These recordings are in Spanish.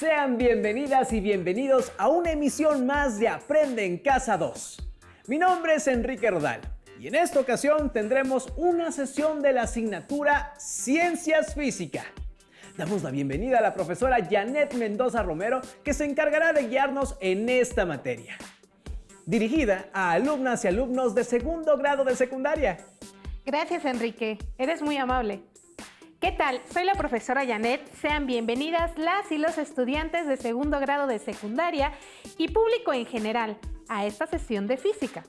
Sean bienvenidas y bienvenidos a una emisión más de Aprende en Casa 2. Mi nombre es Enrique Rodal y en esta ocasión tendremos una sesión de la asignatura Ciencias Física. Damos la bienvenida a la profesora Janet Mendoza Romero, que se encargará de guiarnos en esta materia, dirigida a alumnas y alumnos de segundo grado de secundaria. Gracias, Enrique. Eres muy amable. ¿Qué tal? Soy la profesora Janet. Sean bienvenidas las y los estudiantes de segundo grado de secundaria y público en general a esta sesión de física.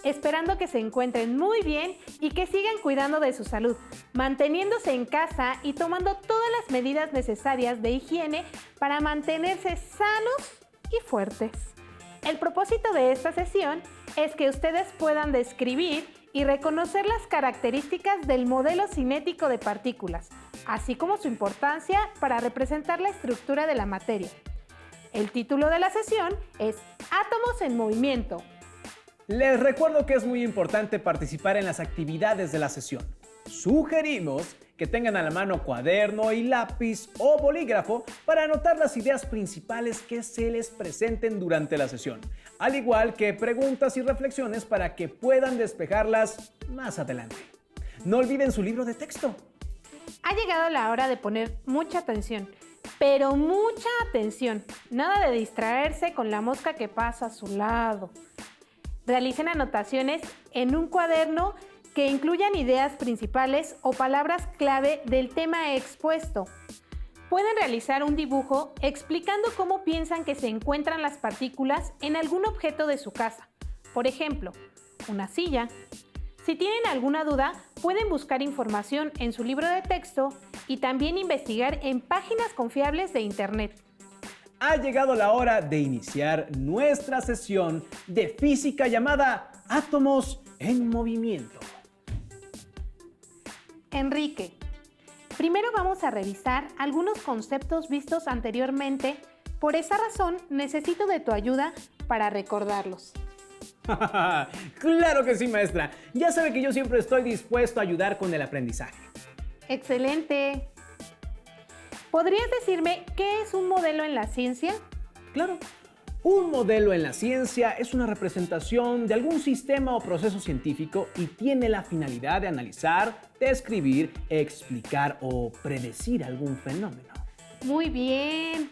Esperando que se encuentren muy bien y que sigan cuidando de su salud, manteniéndose en casa y tomando todas las medidas necesarias de higiene para mantenerse sanos y fuertes. El propósito de esta sesión es que ustedes puedan describir y reconocer las características del modelo cinético de partículas, así como su importancia para representar la estructura de la materia. El título de la sesión es Átomos en movimiento. Les recuerdo que es muy importante participar en las actividades de la sesión. Sugerimos que tengan a la mano cuaderno y lápiz o bolígrafo para anotar las ideas principales que se les presenten durante la sesión, al igual que preguntas y reflexiones para que puedan despejarlas más adelante. No olviden su libro de texto. Ha llegado la hora de poner mucha atención, pero mucha atención. Nada de distraerse con la mosca que pasa a su lado. Realicen anotaciones en un cuaderno que incluyan ideas principales o palabras clave del tema expuesto. Pueden realizar un dibujo explicando cómo piensan que se encuentran las partículas en algún objeto de su casa. Por ejemplo, una silla. Si tienen alguna duda, pueden buscar información en su libro de texto y también investigar en páginas confiables de Internet. Ha llegado la hora de iniciar nuestra sesión de física llamada Átomos en Movimiento. Enrique, primero vamos a revisar algunos conceptos vistos anteriormente. Por esa razón, necesito de tu ayuda para recordarlos. ¡Claro que sí, maestra! Ya sabe que yo siempre estoy dispuesto a ayudar con el aprendizaje. ¡Excelente! ¿Podrías decirme qué es un modelo en la ciencia? Claro. Un modelo en la ciencia es una representación de algún sistema o proceso científico y tiene la finalidad de analizar, describir, explicar o predecir algún fenómeno. Muy bien.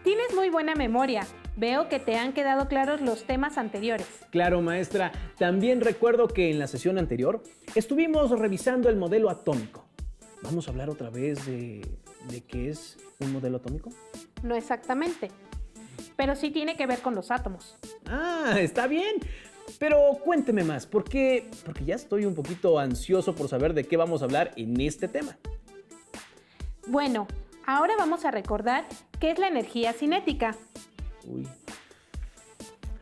Tienes muy buena memoria. Veo que te han quedado claros los temas anteriores. Claro, maestra. También recuerdo que en la sesión anterior estuvimos revisando el modelo atómico. ¿Vamos a hablar otra vez de qué es un modelo atómico? No exactamente, pero sí tiene que ver con los átomos. Ah, está bien. Pero cuénteme más, porque ya estoy un poquito ansioso por saber de qué vamos a hablar en este tema. Bueno, ahora vamos a recordar qué es la energía cinética.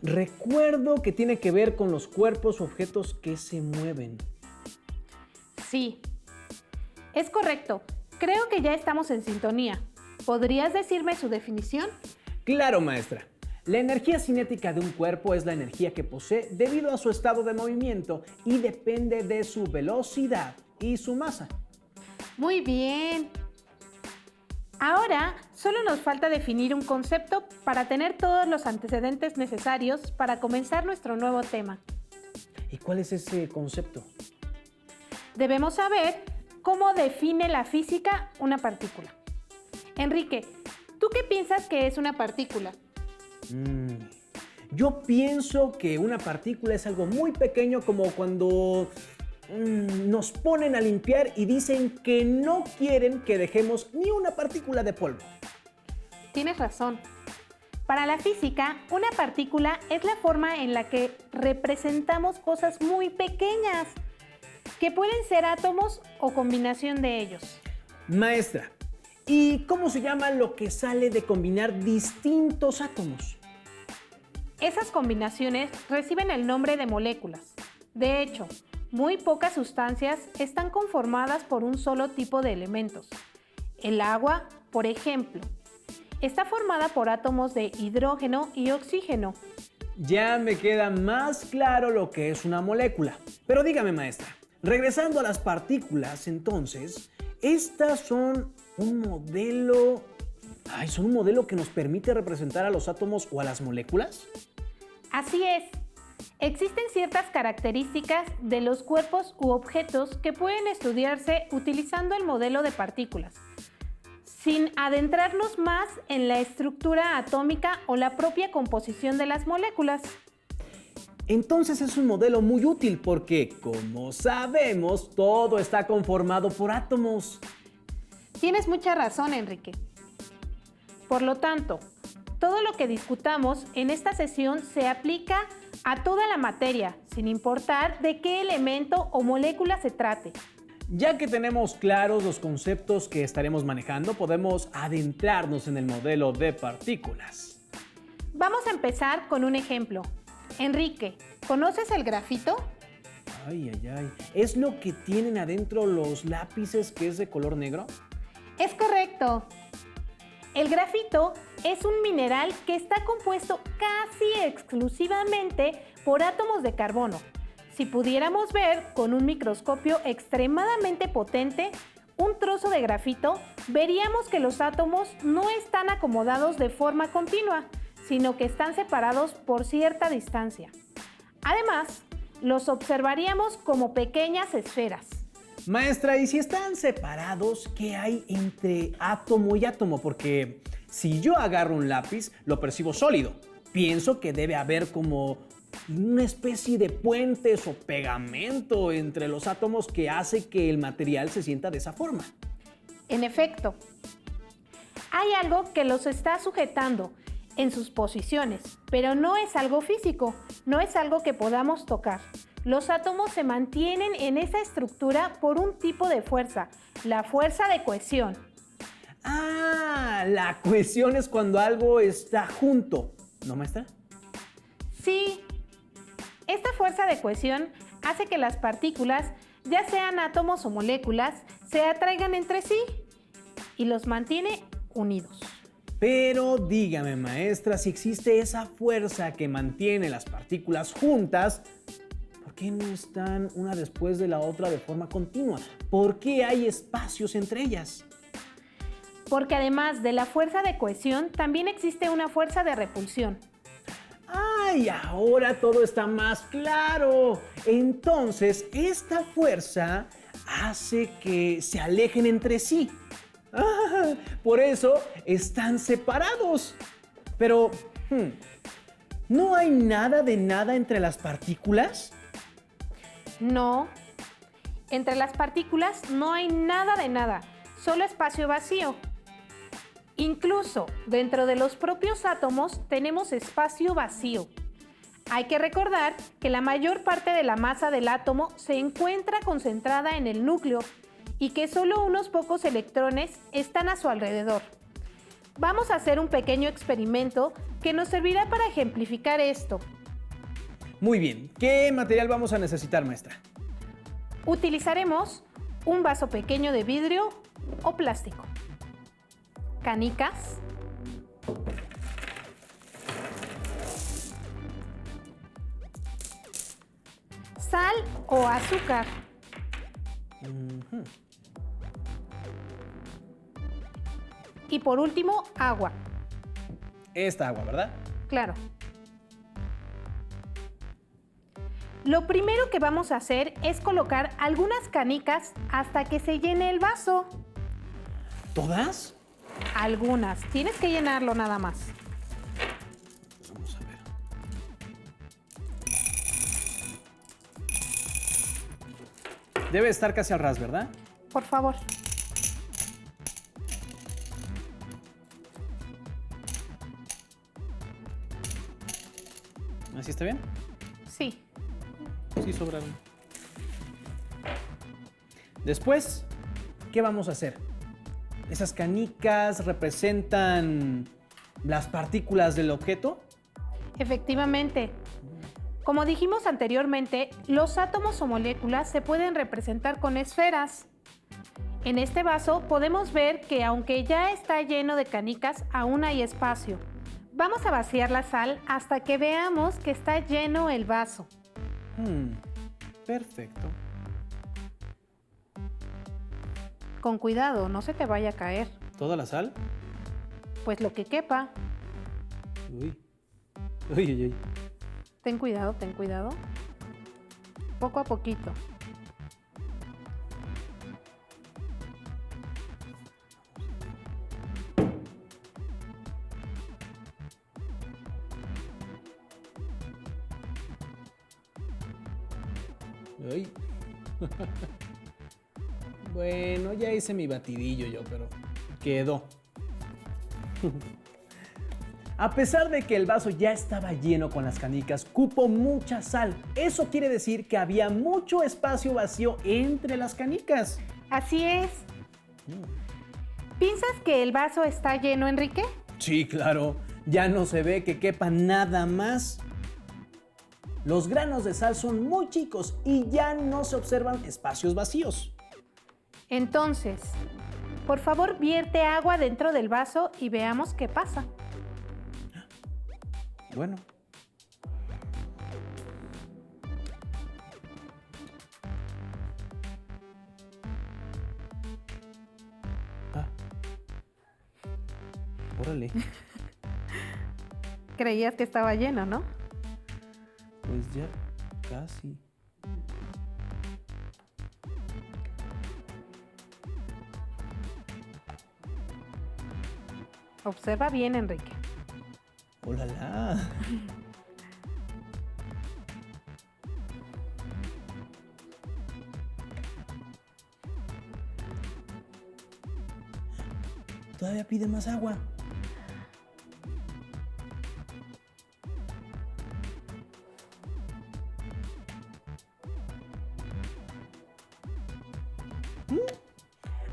Recuerdo que tiene que ver con los cuerpos o objetos que se mueven. Sí, es correcto. Creo que ya estamos en sintonía. ¿Podrías decirme su definición? Claro, maestra. La energía cinética de un cuerpo es la energía que posee debido a su estado de movimiento y depende de su velocidad y su masa. Muy bien. Ahora solo nos falta definir un concepto para tener todos los antecedentes necesarios para comenzar nuestro nuevo tema. ¿Y cuál es ese concepto? Debemos saber cómo define la física una partícula. Enrique, ¿tú qué piensas que es una partícula? Yo pienso que una partícula es algo muy pequeño, como cuando nos ponen a limpiar y dicen que no quieren que dejemos ni una partícula de polvo. Tienes razón. Para la física, una partícula es la forma en la que representamos cosas muy pequeñas, que pueden ser átomos o combinación de ellos. Maestra, ¿y cómo se llama lo que sale de combinar distintos átomos? Esas combinaciones reciben el nombre de moléculas. De hecho, muy pocas sustancias están conformadas por un solo tipo de elementos. El agua, por ejemplo, está formada por átomos de hidrógeno y oxígeno. Ya me queda más claro lo que es una molécula. Pero dígame, maestra, regresando a las partículas, entonces, estas son un modelo Ay, ¿son un modelo que nos permite representar a los átomos o a las moléculas? Así es. Existen ciertas características de los cuerpos u objetos que pueden estudiarse utilizando el modelo de partículas, sin adentrarnos más en la estructura atómica o la propia composición de las moléculas. Entonces es un modelo muy útil porque, como sabemos, todo está conformado por átomos. Tienes mucha razón, Enrique. Por lo tanto, todo lo que discutamos en esta sesión se aplica a toda la materia, sin importar de qué elemento o molécula se trate. Ya que tenemos claros los conceptos que estaremos manejando, podemos adentrarnos en el modelo de partículas. Vamos a empezar con un ejemplo. Enrique, ¿conoces el grafito? Ay, ay, ay. ¿Es lo que tienen adentro los lápices que es de color negro? Es correcto. El grafito es un mineral que está compuesto casi exclusivamente por átomos de carbono. Si pudiéramos ver con un microscopio extremadamente potente un trozo de grafito, veríamos que los átomos no están acomodados de forma continua, sino que están separados por cierta distancia. Además, los observaríamos como pequeñas esferas. Maestra, ¿y si están separados, qué hay entre átomo y átomo? Porque si yo agarro un lápiz, lo percibo sólido. Pienso que debe haber como una especie de puentes o pegamento entre los átomos que hace que el material se sienta de esa forma. En efecto, hay algo que los está sujetando en sus posiciones, pero no es algo físico, no es algo que podamos tocar. Los átomos se mantienen en esa estructura por un tipo de fuerza, la fuerza de cohesión. Ah, la cohesión es cuando algo está junto, ¿no, maestra? Sí, esta fuerza de cohesión hace que las partículas, ya sean átomos o moléculas, se atraigan entre sí y los mantiene unidos. Pero dígame, maestra, si existe esa fuerza que mantiene las partículas juntas, ¿por qué no están una después de la otra de forma continua? ¿Por qué hay espacios entre ellas? Porque además de la fuerza de cohesión, también existe una fuerza de repulsión. ¡Ay, ahora todo está más claro! Entonces, esta fuerza hace que se alejen entre sí. ¡Ah! Por eso están separados. Pero, ¿no hay nada de nada entre las partículas? No, entre las partículas no hay nada de nada, solo espacio vacío. Incluso dentro de los propios átomos tenemos espacio vacío. Hay que recordar que la mayor parte de la masa del átomo se encuentra concentrada en el núcleo y que solo unos pocos electrones están a su alrededor. Vamos a hacer un pequeño experimento que nos servirá para ejemplificar esto. Muy bien, ¿qué material vamos a necesitar, maestra? Utilizaremos un vaso pequeño de vidrio o plástico, canicas, sal o azúcar, y por último, agua. Esta agua, ¿verdad? Claro. Lo primero que vamos a hacer es colocar algunas canicas hasta que se llene el vaso. ¿Todas? Algunas. Tienes que llenarlo nada más. Pues vamos a ver. Debe estar casi al ras, ¿verdad? Por favor. ¿Así está bien? Sí. Sí, sobraron. Después, ¿qué vamos a hacer? ¿Esas canicas representan las partículas del objeto? Efectivamente. Como dijimos anteriormente, los átomos o moléculas se pueden representar con esferas. En este vaso podemos ver que aunque ya está lleno de canicas, aún hay espacio. Vamos a vaciar la sal hasta que veamos que está lleno el vaso. Perfecto. Con cuidado, no se te vaya a caer. ¿Toda la sal? Pues lo que quepa. Uy, uy, uy, uy. Ten cuidado, ten cuidado. Poco a poquito. Uy. Bueno, ya hice mi batidillo yo, pero quedó. A pesar de que el vaso ya estaba lleno con las canicas, cupo mucha sal. Eso quiere decir que había mucho espacio vacío entre las canicas. Así es. ¿Piensas que el vaso está lleno, Enrique? Sí, claro. Ya no se ve que quepa nada más. Los granos de sal son muy chicos y ya no se observan espacios vacíos. Entonces, por favor, vierte agua dentro del vaso y veamos qué pasa. Bueno. Ah. Órale. Creías que estaba lleno, ¿no? Pues ya casi. Observa bien, Enrique. ¡Ólala! Todavía pide más agua.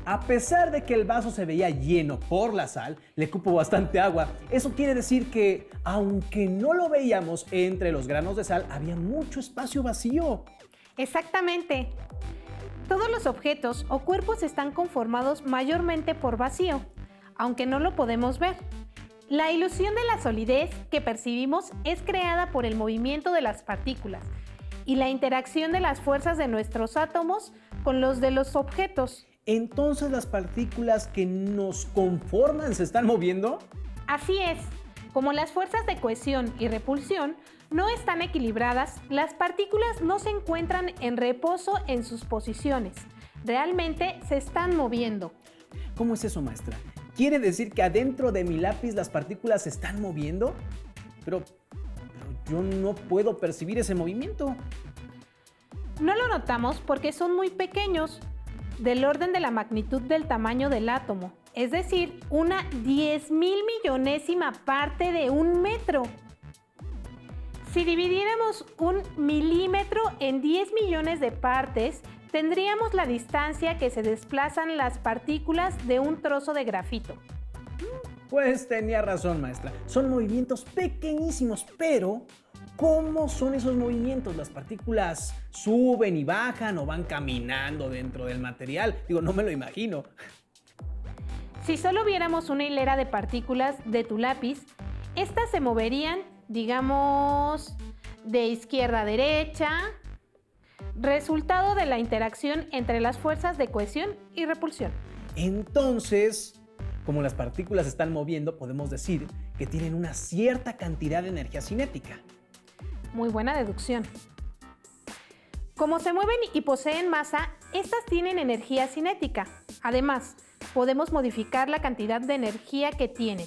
A pesar de que el vaso se veía lleno por la sal, le cupo bastante agua. Eso quiere decir que, aunque no lo veíamos entre los granos de sal, había mucho espacio vacío. Exactamente. Todos los objetos o cuerpos están conformados mayormente por vacío, aunque no lo podemos ver. La ilusión de la solidez que percibimos es creada por el movimiento de las partículas y la interacción de las fuerzas de nuestros átomos con los de los objetos. Entonces, ¿las partículas que nos conforman se están moviendo? Así es. Como las fuerzas de cohesión y repulsión no están equilibradas, las partículas no se encuentran en reposo en sus posiciones. Realmente se están moviendo. ¿Cómo es eso, maestra? ¿Quiere decir que adentro de mi lápiz las partículas se están moviendo? Pero yo no puedo percibir ese movimiento. No lo notamos porque son muy pequeños, del orden de la magnitud del tamaño del átomo, es decir, una 10.000 parte de un metro. Si dividiéramos un milímetro en 10 millones de partes, tendríamos la distancia que se desplazan las partículas de un trozo de grafito. Pues tenía razón, maestra. Son movimientos pequeñísimos, pero ¿cómo son esos movimientos? ¿Las partículas suben y bajan o van caminando dentro del material? Digo, no me lo imagino. Si solo viéramos una hilera de partículas de tu lápiz, estas se moverían, digamos, de izquierda a derecha, resultado de la interacción entre las fuerzas de cohesión y repulsión. Entonces, como las partículas se están moviendo, podemos decir que tienen una cierta cantidad de energía cinética. Muy buena deducción. Como se mueven y poseen masa, estas tienen energía cinética. Además, podemos modificar la cantidad de energía que tienen.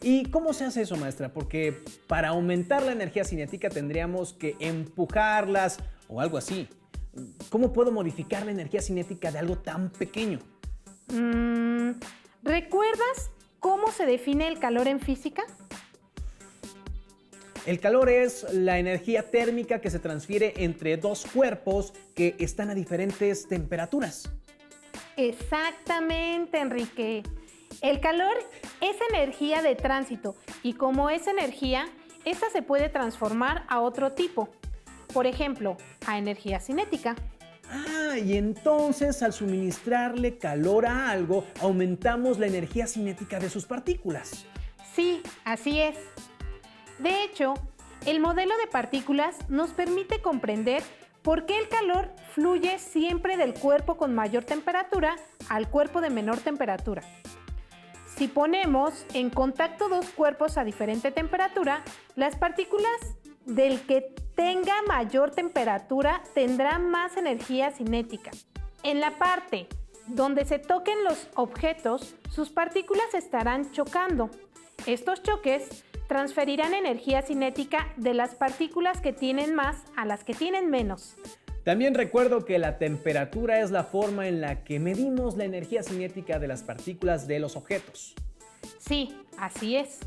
¿Y cómo se hace eso, maestra? Porque para aumentar la energía cinética tendríamos que empujarlas o algo así. ¿Cómo puedo modificar la energía cinética de algo tan pequeño? ¿Recuerdas cómo se define el calor en física? El calor es la energía térmica que se transfiere entre dos cuerpos que están a diferentes temperaturas. Exactamente, Enrique. El calor es energía de tránsito y como es energía, esta se puede transformar a otro tipo. Por ejemplo, a energía cinética. Ah, y entonces al suministrarle calor a algo, aumentamos la energía cinética de sus partículas. Sí, así es. De hecho, el modelo de partículas nos permite comprender por qué el calor fluye siempre del cuerpo con mayor temperatura al cuerpo de menor temperatura. Si ponemos en contacto dos cuerpos a diferente temperatura, las partículas del que tenga mayor temperatura tendrán más energía cinética. En la parte donde se toquen los objetos, sus partículas estarán chocando. Estos choques transferirán energía cinética de las partículas que tienen más a las que tienen menos. También recuerdo que la temperatura es la forma en la que medimos la energía cinética de las partículas de los objetos. Sí, así es.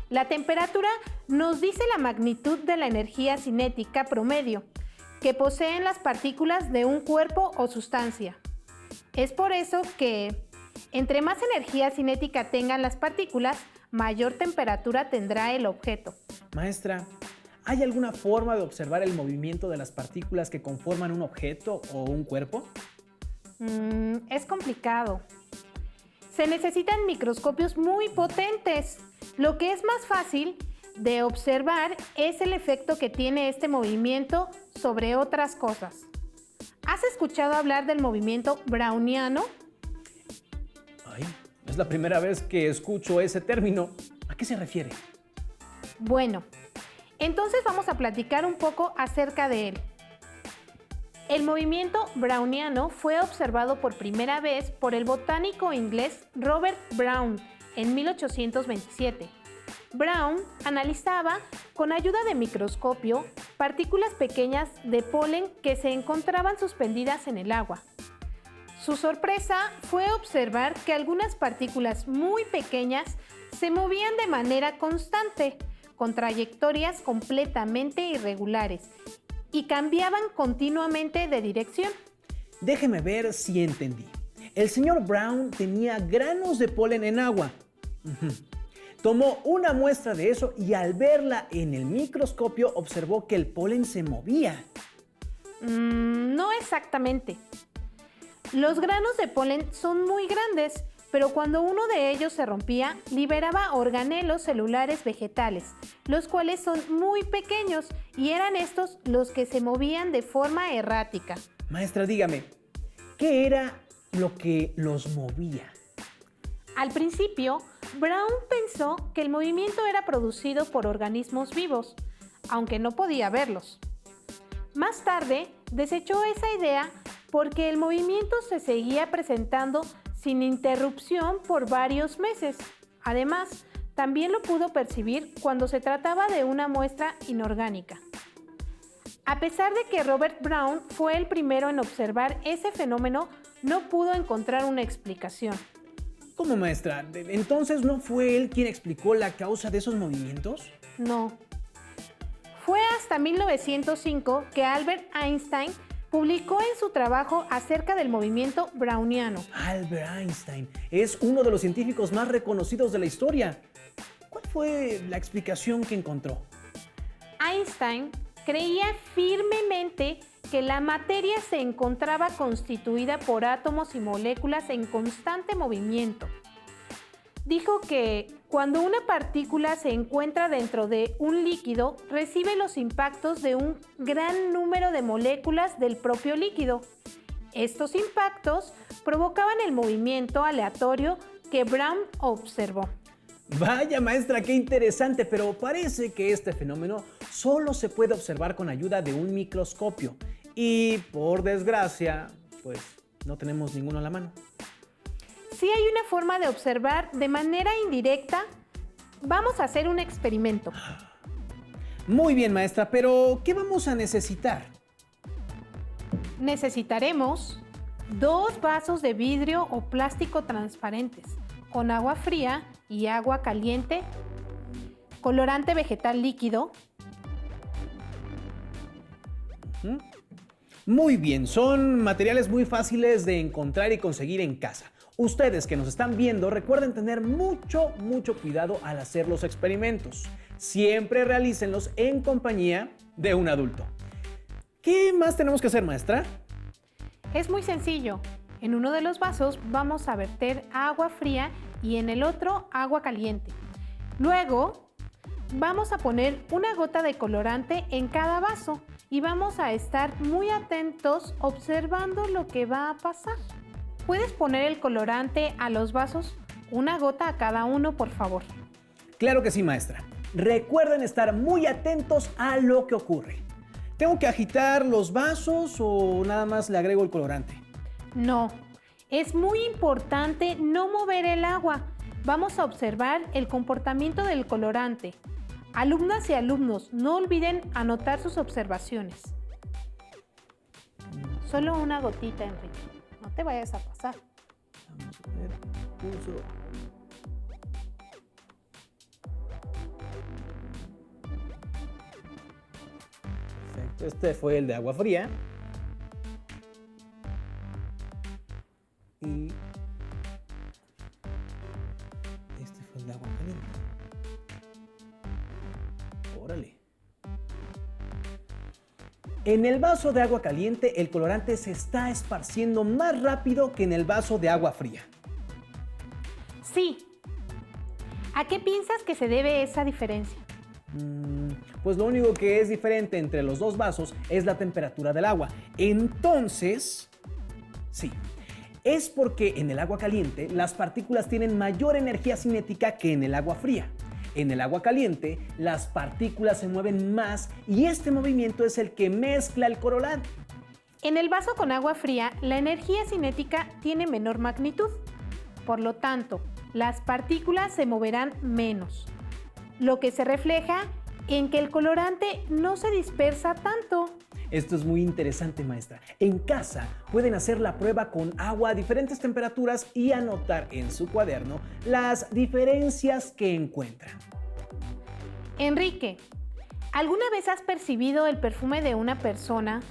La temperatura nos dice la magnitud de la energía cinética promedio que poseen las partículas de un cuerpo o sustancia. Es por eso que, entre más energía cinética tengan las partículas, mayor temperatura tendrá el objeto. Maestra, ¿hay alguna forma de observar el movimiento de las partículas que conforman un objeto o un cuerpo? Es complicado. Se necesitan microscopios muy potentes. Lo que es más fácil de observar es el efecto que tiene este movimiento sobre otras cosas. ¿Has escuchado hablar del movimiento browniano? Ay, es la primera vez que escucho ese término. ¿A qué se refiere? Bueno, entonces vamos a platicar un poco acerca de él. El movimiento browniano fue observado por primera vez por el botánico inglés Robert Brown en 1827. Brown analizaba con ayuda de microscopio partículas pequeñas de polen que se encontraban suspendidas en el agua. Su sorpresa fue observar que algunas partículas muy pequeñas se movían de manera constante, con trayectorias completamente irregulares, y cambiaban continuamente de dirección. Déjeme ver si entendí. El señor Brown tenía granos de polen en agua. Tomó una muestra de eso y al verla en el microscopio observó que el polen se movía. No exactamente. Los granos de polen son muy grandes, pero cuando uno de ellos se rompía, liberaba organelos celulares vegetales, los cuales son muy pequeños y eran estos los que se movían de forma errática. Maestra, dígame, ¿qué era lo que los movía? Al principio, Brown pensó que el movimiento era producido por organismos vivos, aunque no podía verlos. Más tarde, desechó esa idea porque el movimiento se seguía presentando sin interrupción por varios meses. Además, también lo pudo percibir cuando se trataba de una muestra inorgánica. A pesar de que Robert Brown fue el primero en observar ese fenómeno, no pudo encontrar una explicación. ¿Cómo, maestra? ¿Entonces no fue él quien explicó la causa de esos movimientos? No. Fue hasta 1905 que Albert Einstein publicó en su trabajo acerca del movimiento browniano. Albert Einstein es uno de los científicos más reconocidos de la historia. ¿Cuál fue la explicación que encontró? Einstein creía firmemente que la materia se encontraba constituida por átomos y moléculas en constante movimiento. Dijo que cuando una partícula se encuentra dentro de un líquido, recibe los impactos de un gran número de moléculas del propio líquido. Estos impactos provocaban el movimiento aleatorio que Brown observó. Vaya, maestra, qué interesante, pero parece que este fenómeno solo se puede observar con ayuda de un microscopio. Y, por desgracia, pues no tenemos ninguno a la mano. Si hay una forma de observar de manera indirecta, vamos a hacer un experimento. Muy bien, maestra, pero ¿qué vamos a necesitar? Necesitaremos 2 vasos de vidrio o plástico transparentes con agua fría y agua caliente, colorante vegetal líquido. Muy bien, son materiales muy fáciles de encontrar y conseguir en casa. Ustedes que nos están viendo, recuerden tener mucho cuidado al hacer los experimentos. Siempre realícenlos en compañía de un adulto. ¿Qué más tenemos que hacer, maestra? Es muy sencillo. En uno de los vasos vamos a verter agua fría y en el otro agua caliente. Luego vamos a poner una gota de colorante en cada vaso y vamos a estar muy atentos observando lo que va a pasar. Puedes poner el colorante a los vasos Una gota a cada uno, por favor. Claro que sí, maestra. Recuerden estar muy atentos a lo que ocurre. ¿Tengo que agitar los vasos o nada más le agrego el colorante? No, es muy importante no mover el agua. Vamos a observar el comportamiento del colorante. Alumnas y alumnos, no olviden anotar sus observaciones. Solo una gotita, Enrique. No te vayas a pasar. Vamos a ver. Pulso. Perfecto. Este fue el de agua fría. Y este fue el de agua caliente. Órale. En el vaso de agua caliente, el colorante se está esparciendo más rápido que en el vaso de agua fría. Sí. ¿A qué piensas que se debe esa diferencia? Pues lo único que es diferente entre los dos vasos es la temperatura del agua. Entonces, sí, es porque en el agua caliente las partículas tienen mayor energía cinética que en el agua fría. En el agua caliente, las partículas se mueven más y este movimiento es el que mezcla el colorante. En el vaso con agua fría, la energía cinética tiene menor magnitud. Por lo tanto, las partículas se moverán menos, lo que se refleja en que el colorante no se dispersa tanto. Esto es muy interesante, maestra. En casa pueden hacer la prueba con agua a diferentes temperaturas y anotar en su cuaderno las diferencias que encuentran. Enrique, ¿alguna vez has percibido el perfume de una persona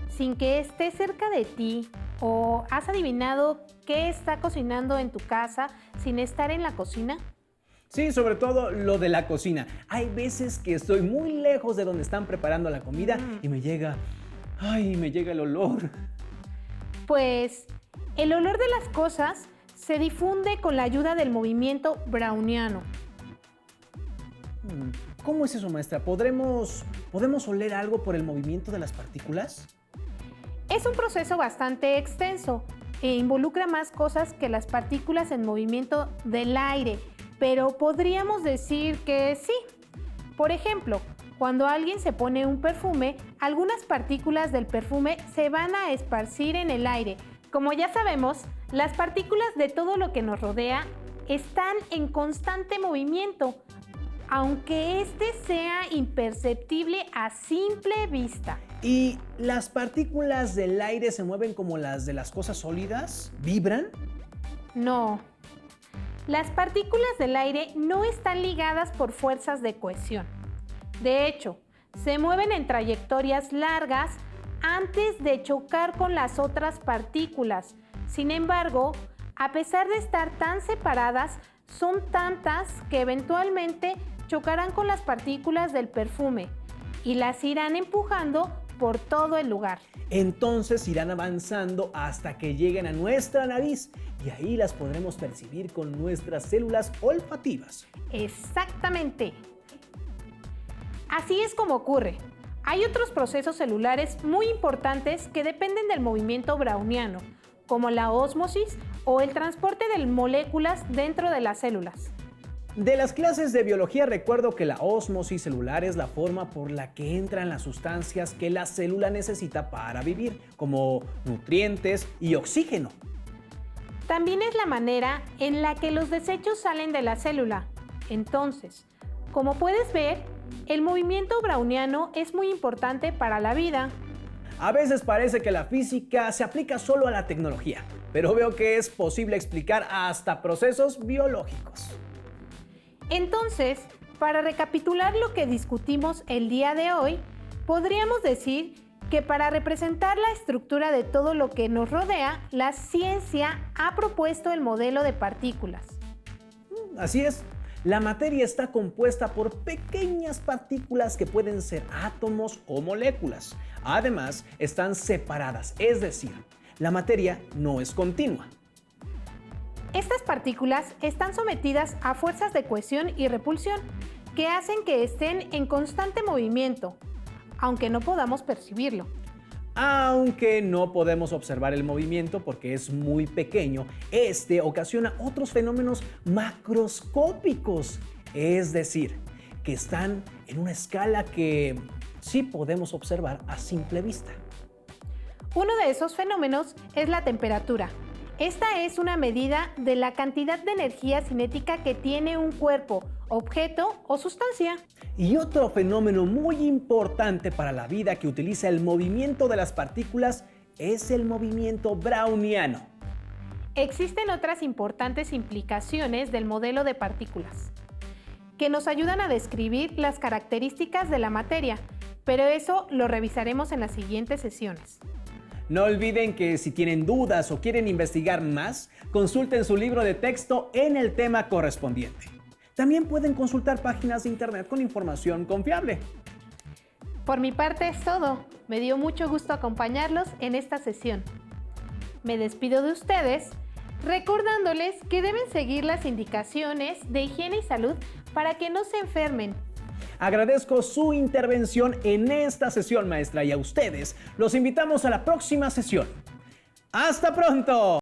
sin que esté cerca de ti o has adivinado qué está cocinando en tu casa sin estar en la cocina? Sí, sobre todo lo de la cocina. Hay veces que estoy muy lejos de donde están preparando la comida y me llega el olor. Pues el olor de las cosas se difunde con la ayuda del movimiento browniano. ¿Cómo es eso, maestra? ¿Podemos oler algo por el movimiento de las partículas? Es un proceso bastante extenso e involucra más cosas que las partículas en movimiento del aire, pero podríamos decir que sí. Por ejemplo, cuando alguien se pone un perfume, algunas partículas del perfume se van a esparcir en el aire. Como ya sabemos, las partículas de todo lo que nos rodea están en constante movimiento, aunque este sea imperceptible a simple vista. ¿Y las partículas del aire se mueven como las de las cosas sólidas? ¿Vibran? No. Las partículas del aire no están ligadas por fuerzas de cohesión. De hecho, se mueven en trayectorias largas antes de chocar con las otras partículas. Sin embargo, a pesar de estar tan separadas, son tantas que eventualmente chocarán con las partículas del perfume y las irán empujando por todo el lugar. Entonces irán avanzando hasta que lleguen a nuestra nariz y ahí las podremos percibir con nuestras células olfativas. Exactamente. Así es como ocurre. Hay otros procesos celulares muy importantes que dependen del movimiento browniano, como la ósmosis o el transporte de moléculas dentro de las células. De las clases de biología recuerdo que la ósmosis celular es la forma por la que entran las sustancias que la célula necesita para vivir, como nutrientes y oxígeno. También es la manera en la que los desechos salen de la célula. Entonces, como puedes ver, el movimiento browniano es muy importante para la vida. A veces parece que la física se aplica solo a la tecnología, pero veo que es posible explicar hasta procesos biológicos. Entonces, para recapitular lo que discutimos el día de hoy, podríamos decir que para representar la estructura de todo lo que nos rodea, la ciencia ha propuesto el modelo de partículas. Así es, la materia está compuesta por pequeñas partículas que pueden ser átomos o moléculas. Además, están separadas, es decir, la materia no es continua. Estas partículas están sometidas a fuerzas de cohesión y repulsión que hacen que estén en constante movimiento, aunque no podamos percibirlo. Aunque no podemos observar el movimiento porque es muy pequeño, este ocasiona otros fenómenos macroscópicos, es decir, que están en una escala que sí podemos observar a simple vista. Uno de esos fenómenos es la temperatura. Esta es una medida de la cantidad de energía cinética que tiene un cuerpo, objeto o sustancia. Y otro fenómeno muy importante para la vida que utiliza el movimiento de las partículas es el movimiento browniano. Existen otras importantes implicaciones del modelo de partículas que nos ayudan a describir las características de la materia, pero eso lo revisaremos en las siguientes sesiones. No olviden que si tienen dudas o quieren investigar más, consulten su libro de texto en el tema correspondiente. También pueden consultar páginas de internet con información confiable. Por mi parte es todo. Me dio mucho gusto acompañarlos en esta sesión. Me despido de ustedes recordándoles que deben seguir las indicaciones de higiene y salud para que no se enfermen. Agradezco su intervención en esta sesión, maestra, y a ustedes los invitamos a la próxima sesión. ¡Hasta pronto!